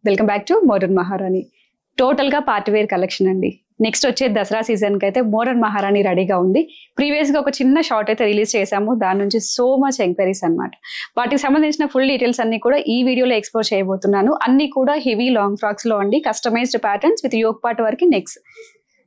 Welcome back to modern మహారాణి. Total గా party wear collection అండి. నెక్స్ట్ వచ్చే దసరా సీజన్ కి అయితే మోడర్న్ మహారాణి రెడీగా ఉంది. ప్రీవియస్ గా ఒక చిన్న షార్ట్ అయితే రిలీజ్ చేసాము, దాని నుంచి సో మచ్ ఎంక్వైరీస్ అన్నమాట. వాటికి సంబంధించిన ఫుల్ డీటెయిల్స్ అన్ని కూడా ఈ వీడియోలో ఎక్స్ప్లోర్ చేయబోతున్నాను. అన్ని కూడా హెవీ లాంగ్ ఫ్రాక్స్ లో అండి, customized patterns with yoke part వరకు next.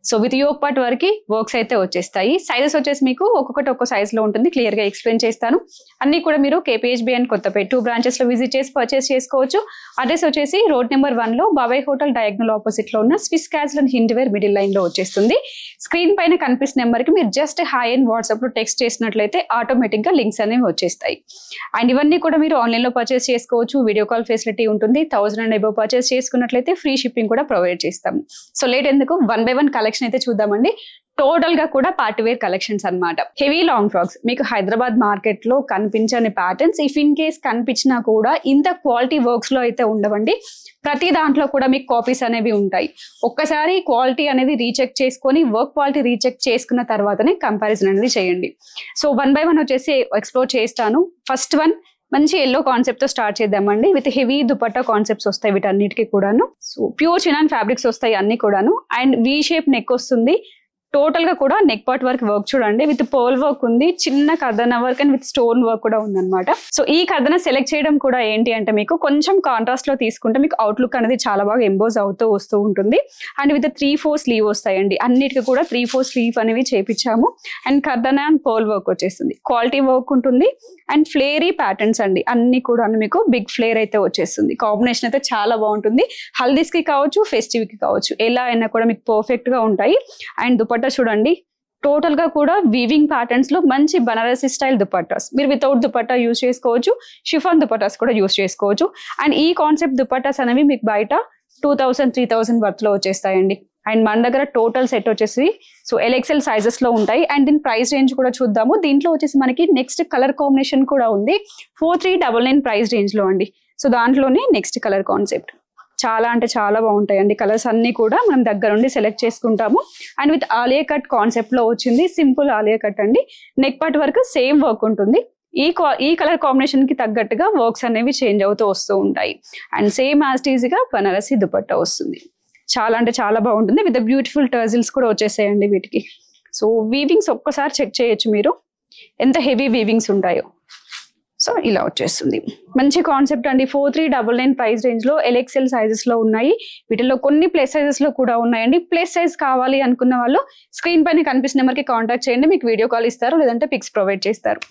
So with yoke part వరకు వర్క్స్ అయితే వచ్చేస్తాయి. సైజెస్ వచ్చేసి మీకు ఒక్కొక్కటి ఒక్కో సైజ్ లో ఉంటుంది, క్లియర్ గా ఎక్స్ప్లెయిన్ చేస్తాను. అన్ని కూడా మీరు KPHB అండ్ కొత్తపేట 2 బ్రాంచెస్ లో విజిట్ చేసి పర్చేస్ చేసుకోవచ్చు. అడ్రస్ వచ్చేసి రోడ్ నెంబర్ 1 లో బాబాయ్ హోటల్ డయాగ్నల్ ఆపోజిట్ లో ఉన్న Swiss casual and hint wear middle line లో వచ్చేస్తుంది. స్క్రీన్ పైన కనిపిస్తున్న నెంబర్ కి మీరు జస్ట్ హాయ్ అండ్ వాట్సాప్ లో టెక్స్ట్ చేసినట్లయితే ఆటోమేటిక్ గా లింక్స్ అనేవి వచ్చేస్తాయి. అండ్ ఇవన్నీ కూడా మీరు ఆన్లైన్ లో పర్చేస్ చేసుకోవచ్చు. వీడియో కాల్ ఫెసిలిటీ ఉంటుంది. 1000 అండ్ అబౌవ్ పర్చేస్ చేసుకున్నట్లయితే ఫ్రీ షిప్పింగ్ కూడా ప్రొవైడ్ చేస్తాము. సో లేట్ ఎందుకు, 1 by 1 కలెక్షన్ అయితే చూద్దామండి. టోటల్ గా కూడా పార్టీ వేర్ కలెక్షన్స్ అన్నమాట. హెవీ లాంగ్ ఫ్రాక్స్ మీకు హైదరాబాద్ మార్కెట్ లో కనిపించని ప్యాటర్న్స్. ఇఫ్ ఇన్ కేస్ కనిపించినా కూడా ఇంత క్వాలిటీ వర్క్స్ లో అయితే ఉండవండి. ప్రతి దాంట్లో కూడా మీకు కాపీస్ అనేవి ఉంటాయి. ఒక్కసారి క్వాలిటీ అనేది రీచెక్ చేసుకొని వర్క్ క్వాలిటీ రీచెక్ చేసుకున్న తర్వాతనే కంపారిజన్ అనేది చేయండి. సో 1 by 1 వచ్చేసి ఎక్స్ప్లోర్ చేస్తాను. ఫస్ట్ వన్ మంచి ఎల్లో కాన్సెప్ట్ తో స్టార్ట్ చేద్దామండి. విత్ హెవీ దుపట్టా కాన్సెప్ట్స్ వస్తాయి వీటన్నిటికీ కూడాను. సో ప్యూర్ చినాన్ ఫ్యాబ్రిక్స్ వస్తాయి అన్ని కూడాను. అండ్ వి షేప్ నెక్ వస్తుంది. టోటల్ గా కూడా నెక్ పార్ట్ వర్క్ చూడండి, విత్ పర్ల్ వర్క్ ఉంది, చిన్న కర్దన work and with stone work కూడా ఉందన్నమాట. సో ఈ కర్దన సెలెక్ట్ చేయడం కూడా ఏంటి అంటే మీకు కొంచెం కాంట్రాస్ట్ లో తీసుకుంటే మీకు అవుట్లుక్ అనేది చాలా బాగా ఎంబోజ్ అవుతూ వస్తూ ఉంటుంది. అండ్ విత్ 3/4 స్లీవ్ వస్తాయండి. అన్నిటికీ కూడా 3/4 స్లీవ్ అనేవి చేపించాము. అండ్ కర్దన అండ్ పర్ల్ వర్క్ వచ్చేస్తుంది, క్వాలిటీ వర్క్ ఉంటుంది. అండ్ ఫ్లేరీ ప్యాటర్న్స్ అండి, అన్ని కూడా మీకు బిగ్ ఫ్లేర్ అయితే వచ్చేస్తుంది. కాంబినేషన్ అయితే చాలా బాగుంటుంది. హల్దీస్ కి కావచ్చు, ఫెస్టివ్ కి కావచ్చు, ఎలా అయినా కూడా మీకు పర్ఫెక్ట్ గా ఉంటాయి. అండ్ దుపట్టా చూడండి, టోటల్ గా కూడా వీవింగ్ ప్యాటర్న్స్ లో మంచి బనారసి స్టైల్ దుపట్టాస్. మీరు వితౌట్ దుపట్టా యూజ్ చేసుకోవచ్చు, షిఫాన్ దుపట్టాస్ కూడా యూజ్ చేసుకోవచ్చు. అండ్ ఈ కాన్సెప్ట్ దుపట్టాస్ అనేవి మీకు బయట 2000-3000 వర్త్ లో వచ్చేస్తాయండి. అండ్ మన దగ్గర టోటల్ సెట్ వచ్చేసి సో LXL సైజెస్ లో ఉంటాయి. అండ్ దీని ప్రైస్ రేంజ్ కూడా చూద్దాము. దీంట్లో వచ్చేసి మనకి నెక్స్ట్ కలర్ కాంబినేషన్ కూడా ఉంది. 4399 ప్రైస్ రేంజ్ లో అండి. సో దాంట్లోనే నెక్స్ట్ కలర్ కాన్సెప్ట్ చాలా అంటే చాలా బాగుంటాయి అండి. కలర్స్ అన్ని కూడా మనం దగ్గర నుండి సెలెక్ట్ చేసుకుంటాము. And with Alia cut concept లో వచ్చింది. సింపుల్ ఆలియా కట్ అండి. నెక్ పార్ట్ వరకు సేమ్ వర్క్ ఉంటుంది. ఈ కలర్ కాంబినేషన్ కి తగ్గట్టుగా వర్క్స్ అనేవి చేంజ్ అవుతూ వస్తూ ఉంటాయి. అండ్ సేమ్ యాజ్ ఈజ్ గా బనారసి దుపట్టా వస్తుంది. చాలా అంటే చాలా బాగుంటుంది. విత్ బ్యూటిఫుల్ టర్జిల్స్ కూడా వచ్చేసాయండి వీటికి. సో వీవింగ్స్ ఒక్కసారి చెక్ చేయొచ్చు మీరు, ఎంత హెవీ వీవింగ్స్ ఉంటాయో. సో ఇలా వచ్చేస్తుంది. మంచి కాన్సెప్ట్ అండి. 4399 ప్రైస్ రేంజ్ లో LXL సైజెస్ లో ఉన్నాయి. వీటిలో కొన్ని ప్లస్ సైజెస్ లో కూడా ఉన్నాయండి. ప్లస్ సైజ్ కావాలి అనుకున్న వాళ్ళు స్క్రీన్ పైన కనిపిస్తున్న నెంబర్ కి కాంటాక్ట్ చేయండి, మీకు వీడియో కాల్ ఇస్తారు, లేదంటే పిక్స్ ప్రొవైడ్ చేస్తారు.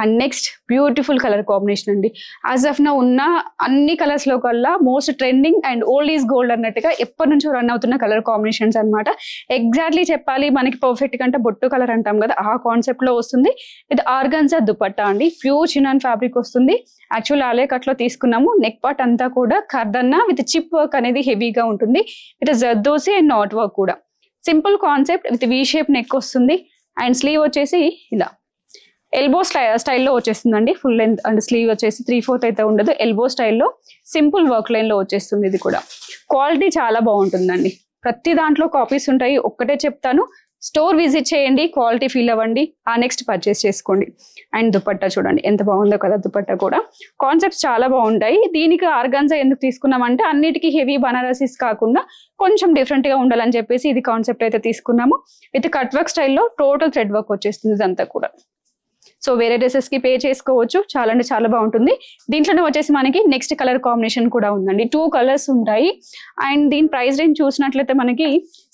And next beautiful colour combination అండి. యాజ్ ఆఫ్ నౌ ఉన్న అన్ని కలర్స్ లో కల్లా most trending and old is gold అన్నట్టుగా ఎప్పటి నుంచో రన్ అవుతున్న కలర్ కాంబినేషన్స్ అనమాట. ఎగ్జాక్ట్లీ చెప్పాలి మనకి పర్ఫెక్ట్ గా అంటే బొట్టు కలర్ అంటాం కదా, ఆ కాన్సెప్ట్ లో వస్తుంది. ఇది ఆర్గాన్జా దుపట్టా అండి. ప్యూర్ చినాన్ ఫ్యాబ్రిక్ వస్తుంది. యాక్చువల్ ఆలే కట్ లో తీసుకున్నాము. నెక్ పార్ట్ అంతా కూడా కర్దన్న విత్ చిప్ వర్క్ అనేది హెవీగా ఉంటుంది. With zardozi and knot work కూడా. Simple concept with V shape neck వస్తుంది. అండ్ స్లీవ్ వచ్చేసి ఇలా ఎల్బో స్టైల్లో వచ్చేస్తుందండి. ఫుల్ లెంత్ అండ్ స్లీవ్ వచ్చేసి 3/4 అయితే ఉండదు. ఎల్బో స్టైల్లో సింపుల్ వర్క్ లైన్ లో వచ్చేస్తుంది. ఇది కూడా క్వాలిటీ చాలా బాగుంటుందండి. ప్రతి దాంట్లో కాపీస్ ఉంటాయి. ఒక్కటే చెప్తాను, స్టోర్ విజిట్ చేయండి, క్వాలిటీ ఫీల్ అవ్వండి, ఆ నెక్స్ట్ పర్చేస్ చేసుకోండి. అండ్ దుపట్టా చూడండి ఎంత బాగుందో కదా. దుపట్టా కూడా కాన్సెప్ట్స్ చాలా బాగుంటాయి. దీనికి ఆర్గాన్జా ఎందుకు తీసుకున్నామంటే అన్నిటికీ హెవీ బనారసీస్ కాకుండా కొంచెం డిఫరెంట్ గా ఉండాలని చెప్పేసి ఇది కాన్సెప్ట్ అయితే తీసుకున్నాము. విత్ కట్ వర్క్ స్టైల్లో టోటల్ థ్రెడ్ వర్క్ వచ్చేస్తుంది ఇదంతా కూడా. సో వేరే డ్రెస్సెస్ కి పే చేసుకోవచ్చు. చాలా అంటే చాలా బాగుంటుంది. దీంట్లోనే వచ్చేసి మనకి నెక్స్ట్ కలర్ కాంబినేషన్ కూడా ఉందండి. 2 కలర్స్ ఉంటాయి. అండ్ దీని ప్రైస్ రేంజ్ చూసినట్లయితే మనకి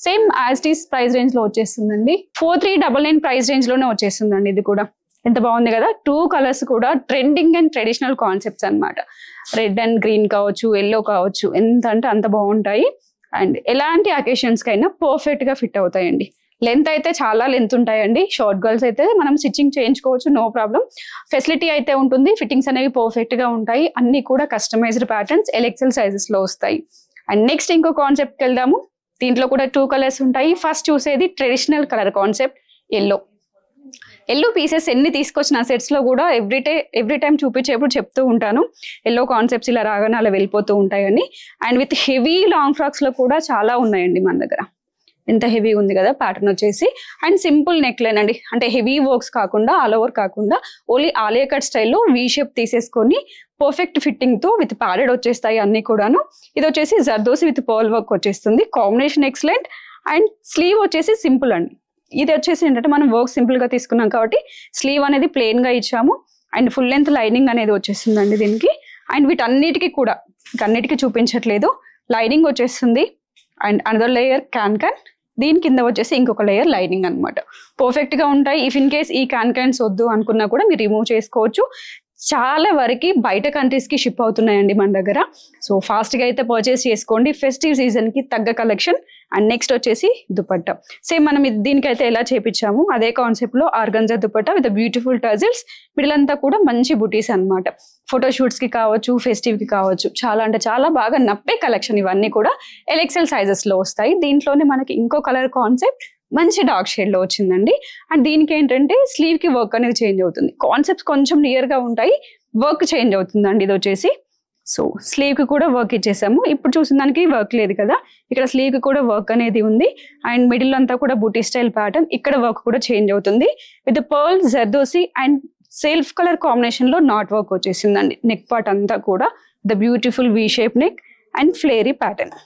same as it is price range లో వచ్చేస్తుందండి. 4399 ప్రైస్ రేంజ్ లోనే వచ్చేస్తుందండి. ఇది కూడా ఎంత బాగుంది కదా. 2 కలర్స్ కూడా ట్రెండింగ్ అండ్ ట్రెడిషనల్ కాన్సెప్ట్స్ అనమాట. రెడ్ అండ్ గ్రీన్ కావచ్చు, ఎల్లో కావచ్చు, ఎంత అంటే అంత బాగుంటాయి. అండ్ ఎలాంటి అకేషన్స్ కైనా పర్ఫెక్ట్ గా ఫిట్ అవుతాయండి. లెంత్ అయితే చాలా లెంత్ ఉంటాయండి. షార్ట్ గర్ల్స్ అయితే మనం స్టిచ్చింగ్ చేయించుకోవచ్చు, నో ప్రాబ్లం. ఫెసిలిటీ అయితే ఉంటుంది. ఫిట్టింగ్స్ అనేవి పర్ఫెక్ట్ గా ఉంటాయి. అన్ని కూడా కస్టమైజ్డ్ ప్యాటర్న్స్ LXL సైజెస్ లో వస్తాయి. అండ్ నెక్స్ట్ ఇంకో కాన్సెప్ట్కి వెళ్దాము. దీంట్లో కూడా 2 కలర్స్ ఉంటాయి. ఫస్ట్ చూసేది traditional colour concept yellow. Yellow pieces ఎన్ని తీసుకొచ్చిన సెట్స్ లో కూడా ఎవ్రీ టైం చూపించేప్పుడు చెప్తూ ఉంటాను, ఎల్లో కాన్సెప్ట్స్ ఇలా రాగానే అలా వెళ్ళిపోతూ ఉంటాయని. And with heavy long frocks లో కూడా చాలా ఉన్నాయండి మన దగ్గర. ఎంత హెవీ ఉంది కదా ప్యాటర్న్ వచ్చేసి. అండ్ సింపుల్ నెక్ లైన్ అండి, అంటే హెవీ వర్క్స్ కాకుండా ఆల్ ఓవర్ కాకుండా ఓన్లీ ఆలియా కట్ స్టైల్లో వీ షేప్ తీసేసుకొని పర్ఫెక్ట్ ఫిట్టింగ్ తో విత్ ప్యాడెడ్ వచ్చేస్తాయి అన్ని కూడాను. ఇది వచ్చేసి జర్దోసి విత్ పర్ల్ వర్క్ వచ్చేస్తుంది, కాంబినేషన్ ఎక్సలెంట్. అండ్ స్లీవ్ వచ్చేసి సింపుల్ అండి, ఇది వచ్చేసి ఏంటంటే మనం వర్క్ సింపుల్ గా తీసుకున్నాం కాబట్టి స్లీవ్ అనేది ప్లెయిన్ గా ఇచ్చాము. అండ్ ఫుల్ లెంత్ లైనింగ్ అనేది వచ్చేస్తుందండి దీనికి. అండ్ వీటన్నిటికీ కూడా అన్నిటికీ చూపించట్లేదు, లైనింగ్ వచ్చేస్తుంది. అండ్ అనదర్ లేయర్ క్యాన్ దీని కింద వచ్చేసి ఇంకొక లేయర్ లైనింగ్ అనమాట. పర్ఫెక్ట్ గా ఉంటాయి. ఇఫ్ ఇన్ కేస్ ఈ క్యాన్స్ వద్దు అనుకున్నా కూడా మీరు రిమూవ్ చేసుకోవచ్చు. చాలా వరకు బయట కంట్రీస్ కి షిప్ అవుతున్నాయండి మన దగ్గర. సో ఫాస్ట్ గా అయితే పర్చేస్ చేసుకోండి, ఫెస్టివ్ సీజన్ కి తగ్గ కలెక్షన్. అండ్ నెక్స్ట్ వచ్చేసి దుపట్టా, సేమ్ మనం దీనికైతే ఎలా చేపించాము అదే కాన్సెప్ట్ లో organza dupatta with beautiful tassels, middle అంతా కూడా మంచి బుటీస్ అనమాట. ఫోటోషూట్స్ కి కావచ్చు, ఫెస్టివ్ కి కావచ్చు, చాలా అంటే చాలా బాగా నప్పే కలెక్షన్. ఇవన్నీ కూడా ఎల్ఎక్సెల్ సైజెస్ లో వస్తాయి. దీంట్లోనే మనకి ఇంకో కలర్ కాన్సెప్ట్ మంచి డార్క్ షేడ్ లో వచ్చిందండి. అండ్ దీనికి ఏంటంటే స్లీవ్ కి వర్క్ అనేది చేంజ్ అవుతుంది, కాన్సెప్ట్స్ కొంచెం నియర్ గా ఉంటాయి, వర్క్ చేంజ్ అవుతుందండి. ఇది వచ్చేసి సో స్లీవ్ కి కూడా వర్క్ ఇచ్చేసాము. ఇప్పుడు చూసిన దానికి వర్క్ లేదు కదా, ఇక్కడ స్లీవ్ కి కూడా వర్క్ అనేది ఉంది. అండ్ మిడిల్ అంతా కూడా బూటీ స్టైల్ ప్యాటర్న్, ఇక్కడ వర్క్ కూడా చేంజ్ అవుతుంది with pearl zardozi and self colour combination లో నాట్ వర్క్ వచ్చేసిందండి. నెక్ పార్ట్ అంతా కూడా the beautiful V shape neck and ఫ్లేరీ pattern.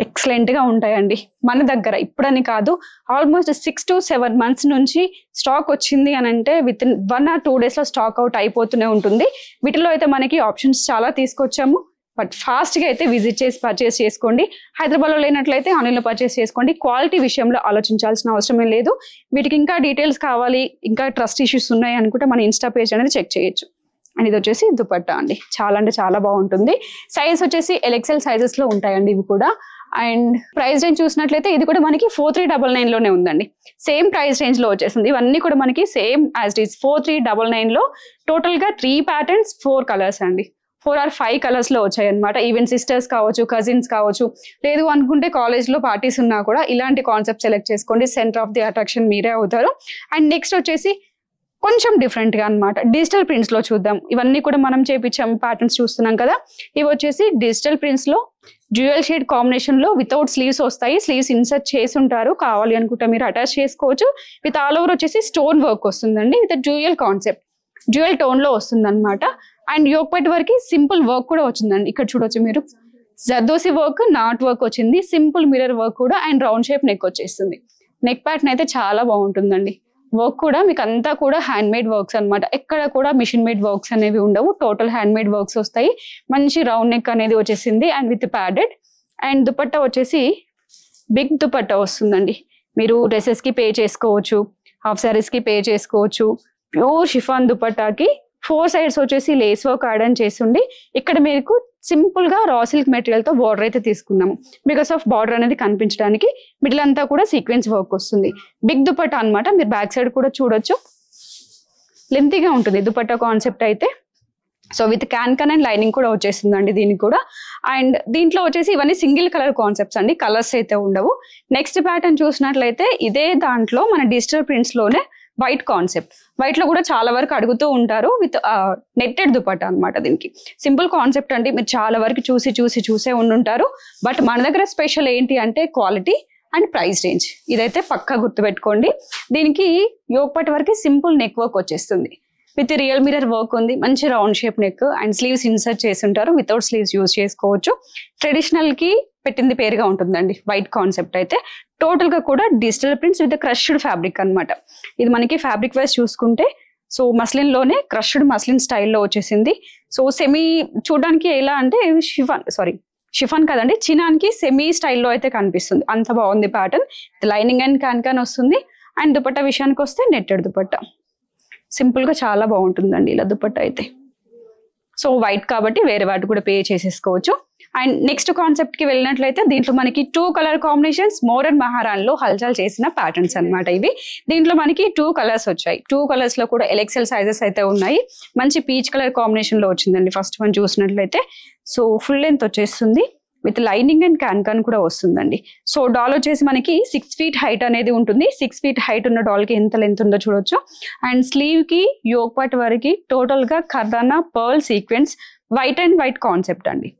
Excellent గా ఉంటాయండి మన దగ్గర. ఇప్పుడని కాదు, ఆల్మోస్ట్ 6 to 7 months నుంచి స్టాక్ వచ్చింది అని అంటే విత్ ఇన్ 1 or 2 days లో స్టాక్ అవుట్ అయిపోతూనే ఉంటుంది. వీటిలో అయితే మనకి ఆప్షన్స్ చాలా తీసుకొచ్చాము, బట్ ఫాస్ట్ గా అయితే విజిట్ చేసి పర్చేస్ చేసుకోండి. హైదరాబాద్ లో లేనట్లయితే ఆన్లైన్ లో పర్చేస్ చేసుకోండి. క్వాలిటీ విషయంలో ఆలోచించాల్సిన అవసరమే లేదు. వీటికి ఇంకా డీటెయిల్స్ కావాలి, ఇంకా ట్రస్ట్ ఇష్యూస్ ఉన్నాయి అనుకుంటే మన ఇన్స్టా పేజ్ అనేది చెక్ చేయొచ్చు. అండ్ ఇది వచ్చేసి దుపట్టా అండి, చాలా అంటే చాలా బాగుంటుంది. సైజ్ వచ్చేసి ఎల్ఎక్సెల్ సైజెస్ లో ఉంటాయండి ఇవి కూడా. అండ్ ప్రైస్ రేంజ్ చూసినట్లయితే ఇది కూడా మనకి 4399 లోనే ఉందండి, సేమ్ ప్రైస్ రేంజ్ లో వచ్చేసింది. ఇవన్నీ కూడా మనకి సేమ్ యాజ్ ఇట్ ఈస్ 4399 లో. టోటల్ గా 3 ప్యాటర్న్స్ 4 కలర్స్ అండి, 4 or 5 కలర్స్ లో వచ్చాయి అనమాట. ఈవెన్ సిస్టర్స్ కావచ్చు, కజిన్స్ కావచ్చు, లేదు అనుకుంటే కాలేజ్ లో పార్టీస్ ఉన్నా కూడా ఇలాంటి కాన్సెప్ట్ సెలెక్ట్ చేసుకోండి, సెంటర్ ఆఫ్ ది అట్రాక్షన్ మీరే అవుతారు. అండ్ నెక్స్ట్ వచ్చేసి కొంచెం డిఫరెంట్ గా అనమాట, డిజిటల్ ప్రింట్స్ లో చూద్దాం. ఇవన్నీ కూడా మనం చేపించాం ప్యాటర్న్స్ చూస్తున్నాం కదా. ఇవి వచ్చేసి డిజిటల్ ప్రింట్స్ లో డ్యూయల్ షేడ్ కాంబినేషన్ లో వితౌట్ స్లీవ్స్ వస్తాయి. స్లీవ్స్ ఇన్సర్ట్ చేసి ఉంటారు, కావాలి అనుకుంటే మీరు అటాచ్ చేసుకోవచ్చు. విత్ ఆల్ ఓవర్ వచ్చేసి స్టోన్ వర్క్ వస్తుందండి, with dual concept, dual tone లో వస్తుంది అనమాట. అండ్ యోక్ పట్ వరకు సింపుల్ వర్క్ కూడా వచ్చిందండి. ఇక్కడ చూడొచ్చు మీరు, జర్దోసి వర్క్, నాట్ వర్క్ వచ్చింది, సింపుల్ మిర్రర్ వర్క్ కూడా, అండ్ రౌండ్ షేప్ నెక్ వచ్చేస్తుంది. నెక్ ప్యాటర్న్ అయితే చాలా బాగుంటుందండి. వర్క్ కూడా మీకు అంతా కూడా హ్యాండ్ మేడ్ వర్క్స్ అనమాట, ఎక్కడ కూడా మిషన్ మేడ్ వర్క్స్ అనేవి ఉండవు, టోటల్ హ్యాండ్ మేడ్ వర్క్స్ వస్తాయి. మంచి రౌండ్ నెక్ అనేది వచ్చేసింది and with padded. And dupatta వచ్చేసి బిగ్ దుపట్టా వస్తుందండి. మీరు డ్రెస్సెస్ కి పే చేసుకోవచ్చు, హాఫ్ సారీస్ కి పే చేసుకోవచ్చు. ప్యూర్ షిఫాన్ దుపట్టాకి 4 sides వచ్చేసి లేస్ వర్క్ యాడ్ ఆన్ చేసిండి. ఇక్కడ మీకు సింపుల్ గా రా సిల్క్ మెటీరియల్ తో బార్డర్ అయితే తీసుకున్నాము, బికాస్ ఆఫ్ బార్డర్ అనేది కనిపించడానికి. మిడిల్ అంతా కూడా సీక్వెన్స్ వర్క్ వస్తుంది. బిగ్ దుపట్టా అనమాట, మీరు బ్యాక్ సైడ్ కూడా చూడొచ్చు, లెంతీగా ఉంటుంది దుపట్టా కాన్సెప్ట్ అయితే. So with can and lining కూడా వచ్చేసిందండి దీనికి కూడా. అండ్ దీంట్లో వచ్చేసి ఇవన్నీ సింగిల్ కలర్ కాన్సెప్ట్స్ అండి, కలర్స్ అయితే ఉండవు. నెక్స్ట్ ప్యాటర్న్ చూసినట్లయితే ఇదే దాంట్లో మన డిజిటల్ ప్రింట్స్ లోనే వైట్ కాన్సెప్ట్, వైట్ లో కూడా చాలా వరకు అడుగుతూ ఉంటారు, విత్ నెట్టెడ్ దుపట్టా అనమాట. దీనికి సింపుల్ కాన్సెప్ట్ అండి, మీరు చాలా వరకు చూసే ఉండుంటారు. బట్ మన దగ్గర స్పెషల్ ఏంటి అంటే క్వాలిటీ అండ్ ప్రైస్ రేంజ్, ఇదైతే పక్కా గుర్తుపెట్టుకోండి. దీనికి యోక్ పట్ వరకు సింపుల్ నెక్ వర్క్ వచ్చేస్తుంది, విత్ రియల్ మిరర్ వర్క్ ఉంది, మంచి round shape neck and sleeves insert చేసి ఉంటారు. వితౌట్ స్లీవ్స్ యూజ్ చేసుకోవచ్చు. ట్రెడిషనల్ కి పెట్టింది పేరుగా ఉంటుందండి వైట్ కాన్సెప్ట్ అయితే. టోటల్ గా కూడా digital prints with crushed fabric అనమాట. ఇది మనకి ఫ్యాబ్రిక్ వైజ్ చూసుకుంటే సో మస్లిన్ లోనే క్రష్డ్ మస్లిన్ స్టైల్లో వచ్చేసింది. సో సెమీ చూడడానికి ఎలా అంటే షిఫాన్ కదండి, చినాన్కి సెమీ స్టైల్లో అయితే కనిపిస్తుంది, అంత బాగుంది ప్యాటర్న్. లైనింగ్ అండ్ క్యాన్ వస్తుంది. అండ్ దుపట్టా విషయానికి వస్తే నెట్టెడ్ దుపట్టా, సింపుల్ గా చాలా బాగుంటుందండి ఇలా దుపట్టా అయితే. సో వైట్ కాబట్టి వేరే వాటి కూడా పే చేసేసుకోవచ్చు. అండ్ నెక్స్ట్ కాన్సెప్ట్ కి వెళ్ళినట్లయితే దీంట్లో మనకి 2 కలర్ కాంబినేషన్స్ మోడర్న్ మహారాణిలో హల్చల్ చేసిన ప్యాటర్న్స్ అనమాట ఇవి. దీంట్లో మనకి 2 కలర్స్ వచ్చాయి. 2 కలర్స్ లో కూడా ఎల్ఎక్సెల్ సైజెస్ అయితే ఉన్నాయి. మంచి పీచ్ కలర్ కాంబినేషన్ లో వచ్చిందండి ఫస్ట్ వన్ చూసినట్లయితే. సో ఫుల్ లెంత్ వచ్చేస్తుంది, విత్ లైనింగ్ అండ్ క్యాన్ కూడా వస్తుందండి. సో డాల్ వచ్చేసి మనకి 6 feet హైట్ అనేది ఉంటుంది. 6 feet హైట్ ఉన్న డాల్ కి ఎంత లెంత్ ఉందో చూడొచ్చు. అండ్ స్లీవ్ కి యోక్ పార్ట్ వరకు టోటల్ గా కర్దానా pearl sequence white and white concept అండి.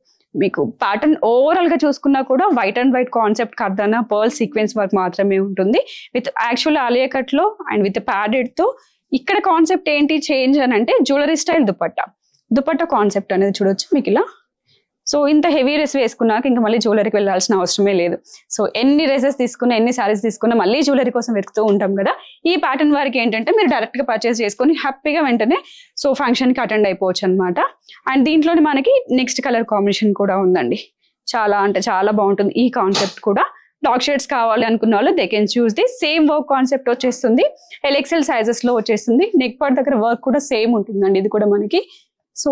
మీకు ప్యాటర్న్ ఓవరాల్ గా చూసుకున్నా కూడా వైట్ అండ్ వైట్ కాన్సెప్ట్ కర్దానా పర్ల్ సీక్వెన్స్ వర్క్ మాత్రమే ఉంటుంది విత్ యాక్చువల్ ఆలియా కట్ లో అండ్ విత్ ప్యాడెడ్ తో. ఇక్కడ కాన్సెప్ట్ ఏంటి చేంజ్ అని అంటే జ్యువెలరీ స్టైల్ దుపట్టా కాన్సెప్ట్ అనేది చూడొచ్చు మీకు ఇలా. సో ఇంత హెవీ డ్రెస్ వేసుకున్నాక ఇంకా మళ్ళీ జ్యువెలరీకి వెళ్ళాల్సిన అవసరమే లేదు. సో ఎన్ని డ్రెసెస్ తీసుకున్నా ఎన్ని సారీస్ తీసుకున్నా మళ్ళీ జ్యువెలరీ కోసం వెతుకుతూ ఉంటాం కదా. ఈ ప్యాటర్న్ వారికి ఏంటంటే మీరు డైరెక్ట్ గా పర్చేస్ చేసుకొని హ్యాపీగా వెంటనే సో ఫంక్షన్ కి అటెండ్ అయిపోవచ్చు అనమాట. అండ్ దీంట్లోనే మనకి నెక్స్ట్ కలర్ కాంబినేషన్ కూడా ఉందండి. చాలా అంటే చాలా బాగుంటుంది ఈ కాన్సెప్ట్ కూడా. డార్క్ షేడ్స్ కావాలి అనుకున్న వాళ్ళు they can choose the. Same work concept వచ్చేస్తుంది, ఎల్ఎక్సెల్ సైజెస్ లో వచ్చేస్తుంది. నెక్ పార్ట్ దగ్గర వర్క్ కూడా సేమ్ ఉంటుందండి ఇది కూడా మనకి. సో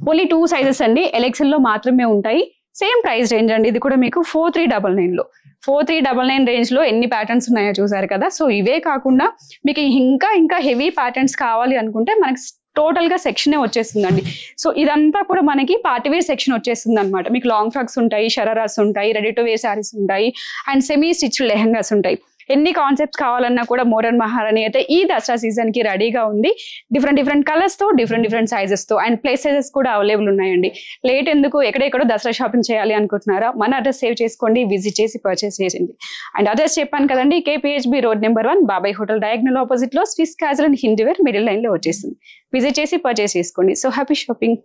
ఓన్లీ 2 సైజెస్ అండి, ఎల్ఎక్సెల్ లో మాత్రమే ఉంటాయి. సేమ్ ప్రైస్ రేంజ్ అండి. ఇది కూడా మీకు 4399 లో 4399 రేంజ్ లో ఎన్ని ప్యాటర్న్స్ ఉన్నాయో చూసారు కదా. సో ఇవే కాకుండా మీకు ఇంకా హెవీ ప్యాటర్న్స్ కావాలి అనుకుంటే మనకి టోటల్ గా సెక్షనే వచ్చేస్తుందండి. సో ఇదంతా కూడా మనకి పార్టీవేర్ సెక్షన్ వచ్చేస్తుంది అనమాట. మీకు లాంగ్ ఫ్రాక్స్ ఉంటాయి, షరారాస్ ఉంటాయి, రెడీ టు వేర్ శారీస్ ఉంటాయి అండ్ సెమీ స్టిచ్ లెహంగాస్ ఉంటాయి. ఎన్ని కాన్సెప్ట్స్ కావాలన్నా కూడా మోడర్న్ మహారాణి అయితే ఈ దసరా సీజన్ కి రెడీగా ఉంది. డిఫరెంట్ కలర్స్ తో డిఫరెంట్ సైజెస్ తో అండ్ ప్లేస్ సైజెస్ కూడా అవైలబుల్ ఉన్నాయండి. లేట్ ఎందుకు, ఎక్కడెక్కడో దసరా షాపింగ్ చేయాలి అనుకుంటున్నారా, మన అడ్రస్ సేవ్ చేసుకోండి, విజిట్ చేసి పర్చేస్ చేసింది. అండ్ అడ్రస్ చెప్పాను కదండి, KPHB road number 1 Babai hotel diagonal opposite లో స్విస్ క్యాజువల్ అండ్ హిందీవేర్ మిడిల్ లైన్ లో వచ్చేసింది. విజిట్ చేసి పర్చేస్ చేసుకోండి. So happy shopping.